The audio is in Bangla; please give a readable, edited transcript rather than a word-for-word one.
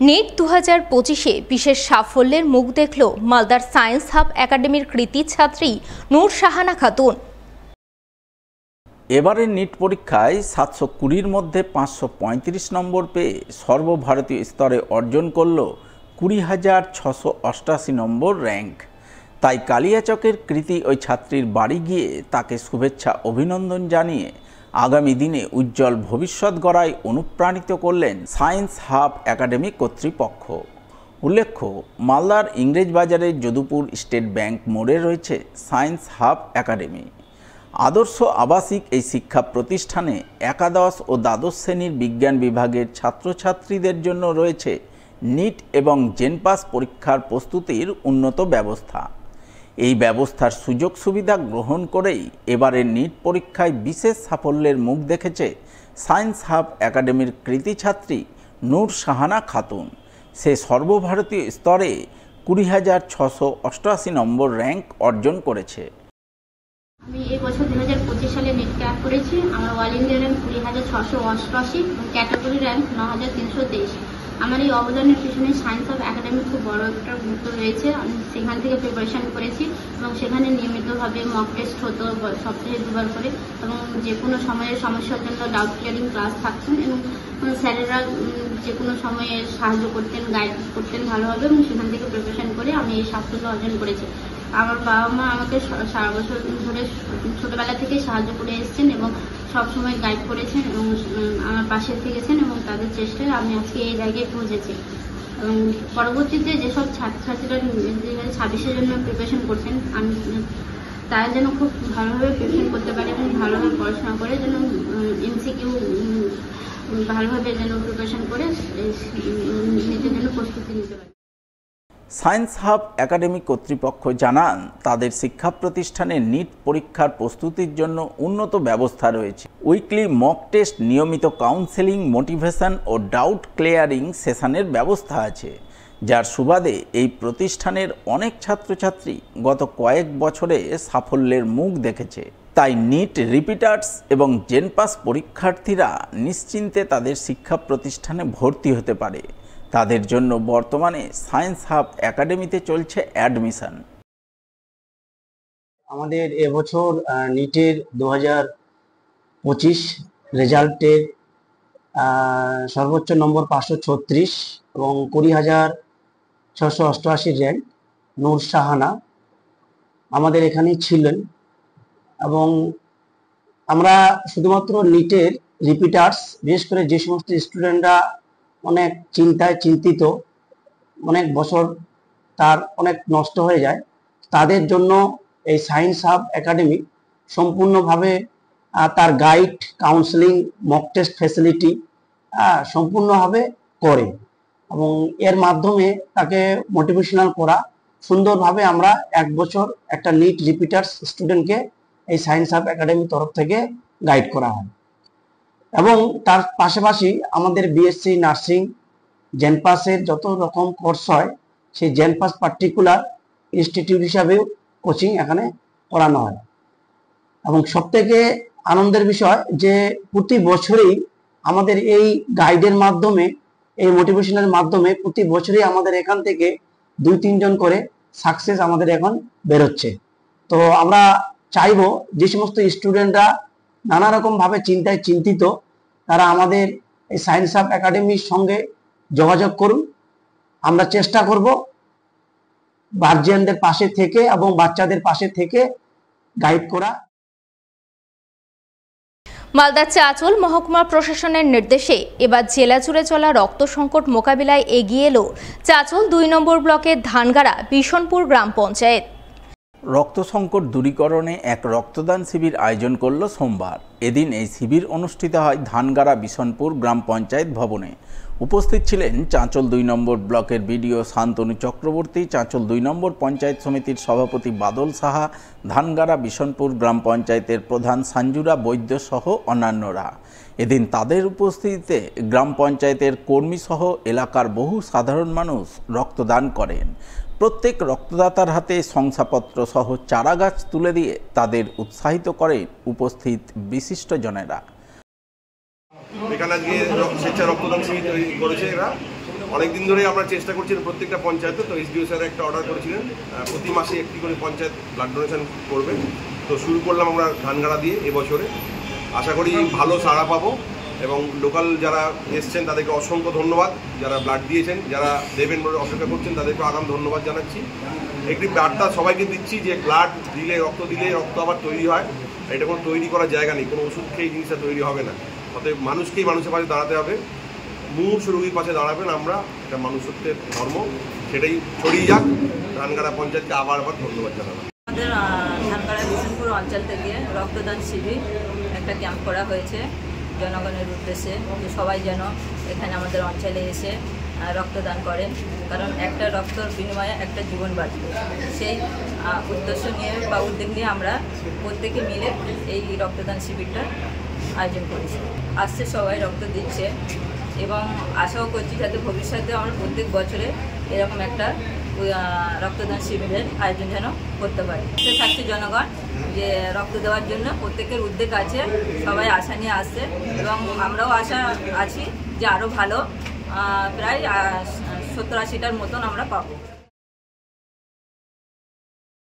নেট 2025-এ বিশেষ সাফল্যের মুখ দেখল মালদার সায়েন্স হাব একাডেমির কৃতী ছাত্রী নূর শাহানা খাতুন। এবারের নিট পরীক্ষায় 720-র মধ্যে 535 নম্বর পেয়ে সর্বভারতীয় স্তরে অর্জন করল 20,688 নম্বর র্যাঙ্ক। তাই কালিয়াচকের কৃতী ওই ছাত্রীর বাড়ি গিয়ে তাকে শুভেচ্ছা অভিনন্দন জানিয়ে আগামী দিনে উজ্জ্বল ভবিষ্যৎ গড়ায় অনুপ্রাণিত করলেন সায়েন্স হাব একাডেমি কর্তৃপক্ষ। উল্লেখ্য, মালদার ইংরেজবাজারের যদুপুর স্টেট ব্যাংক মোড়ে রয়েছে সায়েন্স হাব একাডেমি। আদর্শ আবাসিক এই শিক্ষা প্রতিষ্ঠানে একাদশ ও দ্বাদশ শ্রেণীর বিজ্ঞান বিভাগের ছাত্রছাত্রীদের জন্য রয়েছে নিট এবং জেনপাস পরীক্ষার প্রস্তুতির উন্নত ব্যবস্থা। এই ব্যবস্থার সুযোগ সুবিধা গ্রহণ করেই এবারের নিট পরীক্ষায় বিশেষ সাফল্যের মুখ দেখেছে সায়েন্স হাব একাডেমির কৃতী ছাত্রী নূর শাহানা খাতুন। সে সর্বভারতীয় স্তরে 20,688 নম্বর র্যাঙ্ক অর্জন করেছে। আমি এই বছর 2025 সালে নেট ক্র্যাক করেছি। আমার অল ইন্ডিয়া র্যাঙ্ক 20,688 এবং ক্যাটাগরি র্যাঙ্ক 9,323। আমার এই অবদানের পিছনে সায়েন্স হাব একাডেমির খুব বড় একটা গুরুত্ব রয়েছে। আমি সেখান থেকে প্রিপারেশন করেছি এবং সেখানে নিয়মিতভাবে মক টেস্ট হতো সপ্তাহে 2বার করে, এবং যে কোনো সময়ের সমস্যার জন্য ডাউট ক্লিয়ারিং ক্লাস থাকতেন এবং স্যারেরা যে কোনো সময়ে সাহায্য করতেন, গাইড করতেন ভালোভাবে, এবং সেখান থেকে প্রিপারেশন করে আমি এই সাফল্য অর্জন করেছি। আমার বাবা মা আমাকে সারা বছর ধরে ছোটবেলা থেকে সাহায্য করে এসেছেন এবং সবসময় গাইড করেছেন এবং আমার পাশে থেকেছেন, এবং তাদের চেষ্টায় আমি আজকে এই জায়গায় পৌঁছেছি। এবং পরবর্তীতে যেসব ছাত্রছাত্রীরা 2026-এর জন্য প্রিপারেশন করছেন, আমি তারা যেন খুব ভালোভাবে প্রিপারেশন করতে পারে এবং ভালোভাবে পড়াশোনা করে যেন এমসিকিউ ভালোভাবে যেন প্রিপারেশন করে নিজের জন্য প্রস্তুতি নিতে পারে। সায়েন্স হাব একাডেমি কর্তৃপক্ষ জানান, তাদের শিক্ষা প্রতিষ্ঠানে নিট পরীক্ষার প্রস্তুতির জন্য উন্নত ব্যবস্থা রয়েছে। উইকলি মক টেস্ট, নিয়মিত কাউন্সেলিং, মোটিভেশন ও ডাউট ক্লিয়ারিং সেশনের ব্যবস্থা আছে, যার সুবাদে এই প্রতিষ্ঠানের অনেক ছাত্রছাত্রী গত কয়েক বছরে সাফল্যের মুখ দেখেছে। তাই নিট রিপিটার্স এবং জেনপাস পরীক্ষার্থীরা নিশ্চিন্তে তাদের শিক্ষা প্রতিষ্ঠানে ভর্তি হতে পারে। তাদের জন্য বর্তমানে সায়েন্স হাব একাডেমিতে চলছে অ্যাডমিশন। আমাদের এবছর নিটের 2025 রেজাল্টের সর্বোচ্চ নম্বর 536 এবং 20,688 র্যাঙ্ক নূর শাহানা আমাদের এখানেই ছিলেন। এবং আমরা শুধুমাত্র নিটের রিপিটার্স, বিশেষ করে যে সমস্ত স্টুডেন্টরা অনেক চিন্তিত, অনেক বছর তার অনেক নষ্ট হয়ে যায়, তাদের জন্য এই সায়েন্স হাব একাডেমি সম্পূর্ণভাবে তার guide, counselling, mock test facility সম্পূর্ণভাবে করে, এবং এর মাধ্যমে তাকে মোটিভেশনাল করা সুন্দরভাবে আমরা 1 বছর একটা নিট রিপিটার্স স্টুডেন্টকে এই সায়েন্স হাব একাডেমির তরফ থেকে গাইড করা হয়। এবং তার পাশাপাশি আমাদের বিএসসি নার্সিং, জেনপাসের যত রকম কোর্স হয়, সেই জেনপাস পার্টিকুলার ইনস্টিটিউট হিসাবেও কোচিং এখানে করানো হয়। এবং সবথেকে আনন্দের বিষয় যে প্রতি বছরই আমাদের এই গাইডের মাধ্যমে, এই মোটিভেশনের মাধ্যমে প্রতি বছরই আমাদের এখান থেকে 2-3 জন করে সাকসেস আমাদের এখন বেরোচ্ছে। তো আমরা চাইবো যে সমস্ত স্টুডেন্টরা নানা রকম ভাবে চিন্তিত, তারা আমাদের এই সায়েন্স হাব একাডেমির সঙ্গে যোগাযোগ করুন। আমরা চেষ্টা করব গার্জিয়ানদের পাশে থেকে এবং বাচ্চাদের পাশে থেকে গাইড করা। মালদা চাঁচল মহকুমা প্রশাসনের নির্দেশে এবার জেলা জুড়ে চলা রক্ত সংকট মোকাবিলায় এগিয়ে এলো চাঁচল 2 নম্বর ব্লকের ধানগাড়া বিশনপুর গ্রাম পঞ্চায়েত। রক্ত সংকট দূরীকরণে এক রক্তদান শিবির আয়োজন করল সোমবার। এদিন এই শিবির অনুষ্ঠিত হয় ধানগাড়া বিশনপুর গ্রাম পঞ্চায়েত ভবনে। উপস্থিত ছিলেন চাঁচল 2 নম্বর ব্লকের বিডিও শান্তনু চক্রবর্তী, চাঁচল 2 নম্বর পঞ্চায়েত সমিতির সভাপতি বাদল সাহা, ধানগাড়া বিশনপুর গ্রাম পঞ্চায়েতের প্রধান সঞ্জুরা বৈদ্য সহ অন্যান্যরা। এদিন তাদের উপস্থিতিতে গ্রাম পঞ্চায়েতের কর্মী সহ এলাকার বহু সাধারণ মানুষ রক্তদান করেন। প্রত্যেক রক্তদাতার হাতে শংসাপত্র সহ চারা গাছ তুলে দিয়ে তাদের উৎসাহিত করেন উপস্থিত বিশিষ্টজনেরা। এখানে আজকে স্বেচ্ছা রক্তদান শিবির তৈরি করেছে এরা, অনেকদিন ধরে আমরা চেষ্টা করছিলাম প্রত্যেকটা পঞ্চায়েতে, তো এসডিও স্যার একটা অর্ডার করেছিলেন প্রতি মাসে একটি করে পঞ্চায়েত ব্লাড ডোনেশন করবে। তো শুরু করলাম আমরা ধানগাড়া দিয়ে এবছরে। আশা করি ভালো সাড়া পাবো এবং লোকাল যারা এসছেন তাদেরকে অসংখ্য ধন্যবাদ, যারা ব্লাড দিয়েছেন, যারা দেবেন বলে অপেক্ষা করছেন তাদেরকে আগাম ধন্যবাদ জানাচ্ছি। একটি বার্তা সবাইকে দিচ্ছি যে ব্লাড দিলে, রক্ত দিলে রক্ত আবার তৈরি হয়, এটা কোনো তৈরি করার জায়গা নেই, কোনো ওষুধ খেয়ে জিনিসটা তৈরি হবে না। অতএব মানুষকেই মানুষের পাশে দাঁড়াতে হবে, মুমূর্ষু রোগীর পাশে দাঁড়াবেন আমরা, এটা মানুষত্বের ধর্ম, সেটাই ছড়িয়ে যাক। ধানগাড়া পঞ্চায়েতকে আবার ধন্যবাদ জানাবো। আমাদের ধানগাড়া বিশনপুর অঞ্চল থেকে রক্তদান শিবির একটা ক্যাম্প করা হয়েছে জনগণের উদ্দেশ্যে, যে সবাই যেন এখানে আমাদের অঞ্চলে এসে রক্তদান করেন, কারণ একটা রক্তর বিনিময়ে একটা জীবন বাঁচবে। সেই উদ্দেশ্য নিয়ে বা উদ্যোগ নিয়ে আমরা প্রত্যেকে মিলে এই রক্তদান শিবিরটা আয়োজন করেছি। আসছে সবাই রক্ত দিচ্ছে এবং আশাও করছি যাতে ভবিষ্যতে আমরা প্রত্যেক বছরে এরকম একটা রক্তদান শিবিরের আয়োজন যেন করতে পারি। থাকছে জনগণ যে রক্ত দেওয়ার জন্য প্রত্যেকের উদ্যোগ আছে, সবাই আশা নিয়ে আসছে এবং আমরাও আশা আছি যে আরও ভালো প্রায় 70-80টার মতন আমরা পাবো।